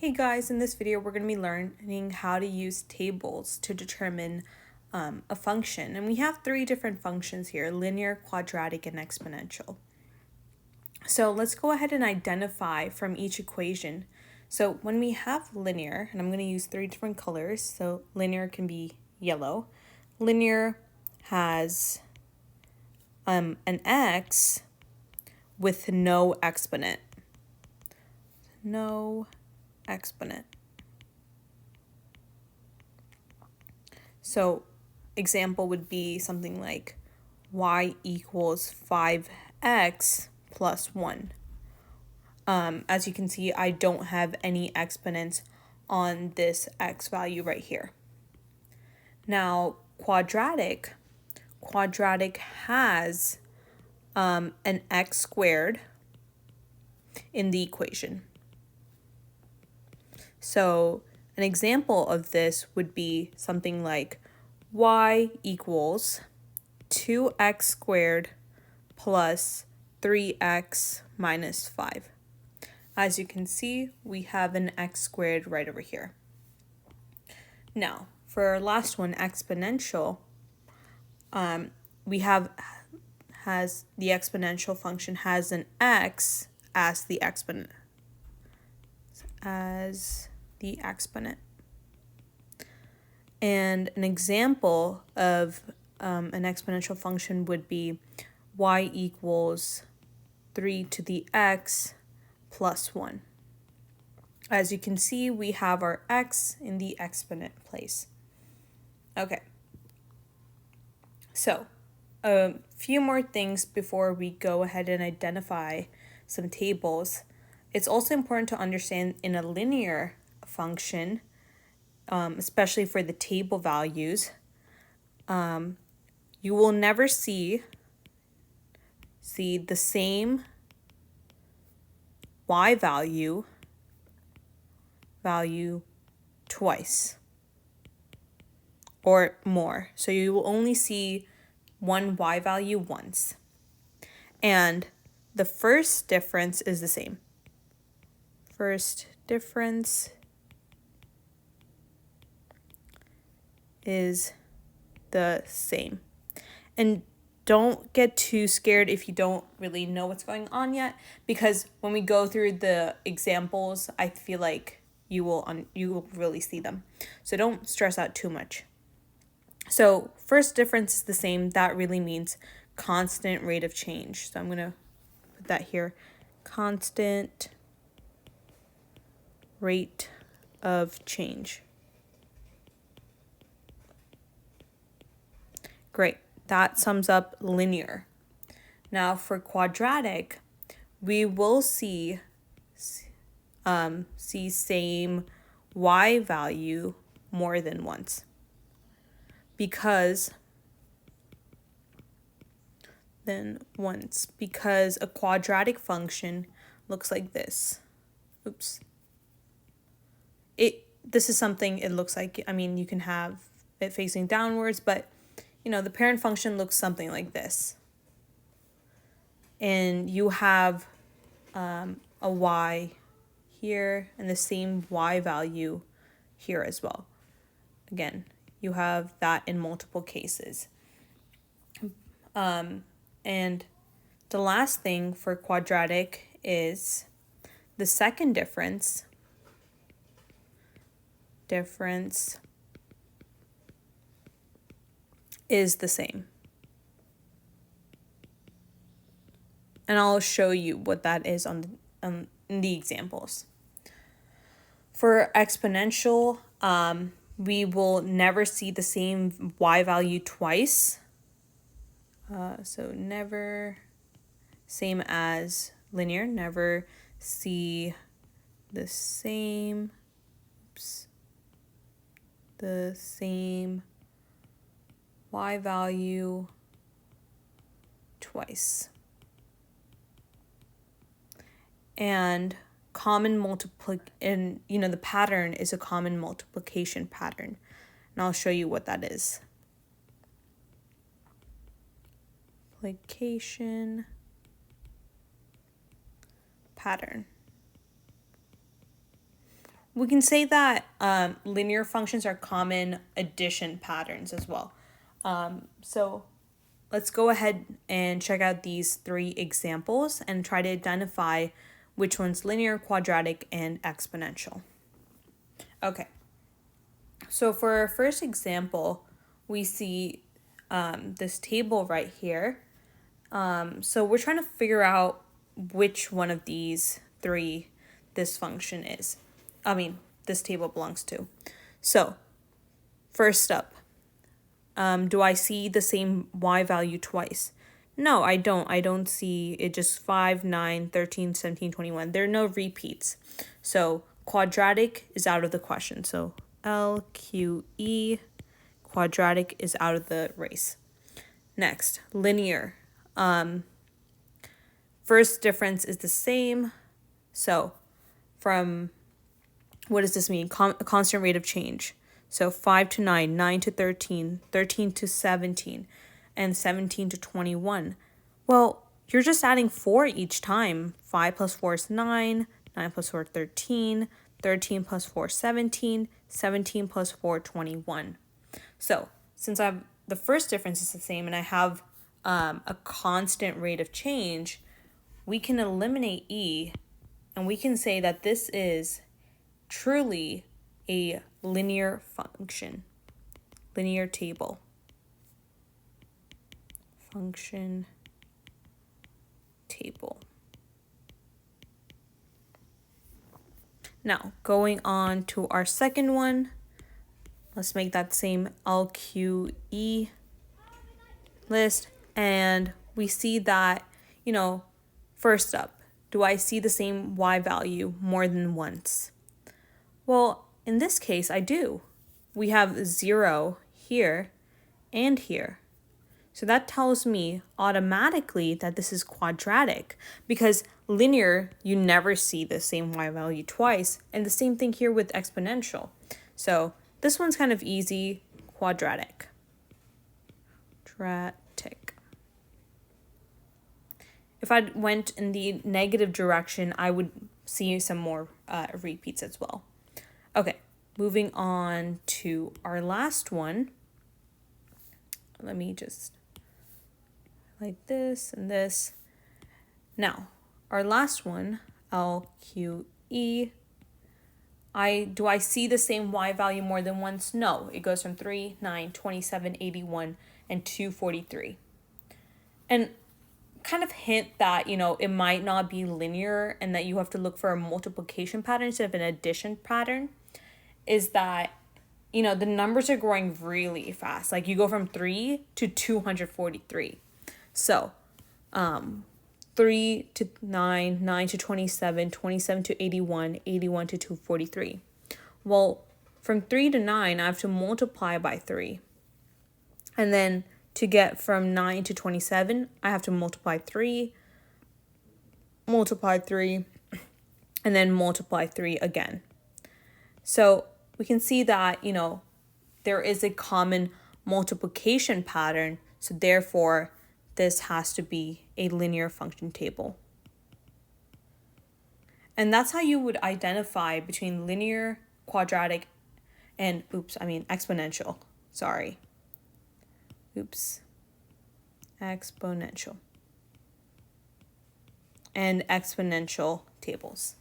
Hey guys, in this video we're going to be learning how to use tables to determine a function. And we have three different functions here: linear, quadratic, and exponential. So let's go ahead and identify from each equation. So when we have linear, and I'm going to use three different colors, so linear can be yellow. Linear has an x with no exponent. No exponent. So example would be something like y equals 5x plus 1. As you can see, I don't have any exponents on this x value right here. Now, quadratic has an x squared in the equation. So an example of this would be something like y equals 2x squared plus 3x minus 5. As you can see, we have an x squared right over here. Now, for our last one, exponential, we has the exponential function has an x as the exponent. And an example of an exponential function would be y equals 3 to the x plus 1. As you can see, we have our x in the exponent place. Okay. So, a few more things before we go ahead and identify some tables. It's also important to understand in a linear function, especially for the table values, you will never see the same y value twice or more. So you will only see one y value once. And the first difference is the same. First difference is the same. And don't get too scared if you don't really know what's going on yet, because when we go through the examples, I feel like you will really see them. So don't stress out too much. So first difference is the same. That really means constant rate of change. So I'm going to put that here. Constant rate of change. Great. That sums up linear. Now for quadratic, we will see same y value more than once. Because a quadratic function looks like this. Oops. This is something it looks like. I mean, you can have it facing downwards, but the parent function looks something like this. And you have a y here and the same y value here as well. Again, you have that in multiple cases. And the last thing for quadratic is the second difference is the same. And I'll show you what that is in the examples. For exponential, we will never see the same y value twice. So never, same as linear, never see the same y value twice. And the pattern is a common multiplication pattern. And I'll show you what that is. Multiplication pattern. we can say that linear functions are common addition patterns as well. So let's go ahead and check out these 3 examples and try to identify which one's linear, quadratic, and exponential. Okay, so for our first example, we see this table right here. So we're trying to figure out which one of these 3 this function is. This table belongs to. So first up, do I see the same y value twice? No, I don't. I don't see it, just 5, 9, 13, 17, 21. There are no repeats. So quadratic is out of the question. So LQE, quadratic, is out of the race. Next, linear. First difference is the same. So from, what does this mean? A constant rate of change. So 5 to 9, 9 to 13, 13 to 17, and 17 to 21. Well, you're just adding 4 each time. 5 plus 4 is 9, 9 plus 4 is 13, 13 plus 4 is 17, 17 plus 4, 21. So since the first difference is the same and I have a constant rate of change, we can eliminate E and we can say that this is truly a linear function, linear table. Function table. Now, going on to our second one, let's make that same LQE list, and we see that, first up, do I see the same y value more than once? Well, in this case, I do. We have 0 here and here. So that tells me automatically that this is quadratic, because linear, you never see the same y value twice, and the same thing here with exponential. So this one's kind of easy, quadratic. If I went in the negative direction, I would see some more repeats as well. Okay, moving on to our last one. Let me just like this and this. Now, our last one, LQE. Do I see the same y value more than once? No, it goes from 3, 9, 27, 81, and 243. And kind of hint that, it might not be linear and that you have to look for a multiplication pattern instead of an addition pattern, is that, the numbers are growing really fast. Like you go from 3 to 243. So 3 to 9, 9 to 27, 27 to 81, 81 to 243. Well, from 3 to 9, I have to multiply by 3. And then to get from 9 to 27, I have to multiply 3, and then multiply 3 again. So we can see that, there is a common multiplication pattern. So therefore, this has to be a linear function table. And that's how you would identify between linear, quadratic, and exponential. Exponential. And exponential tables.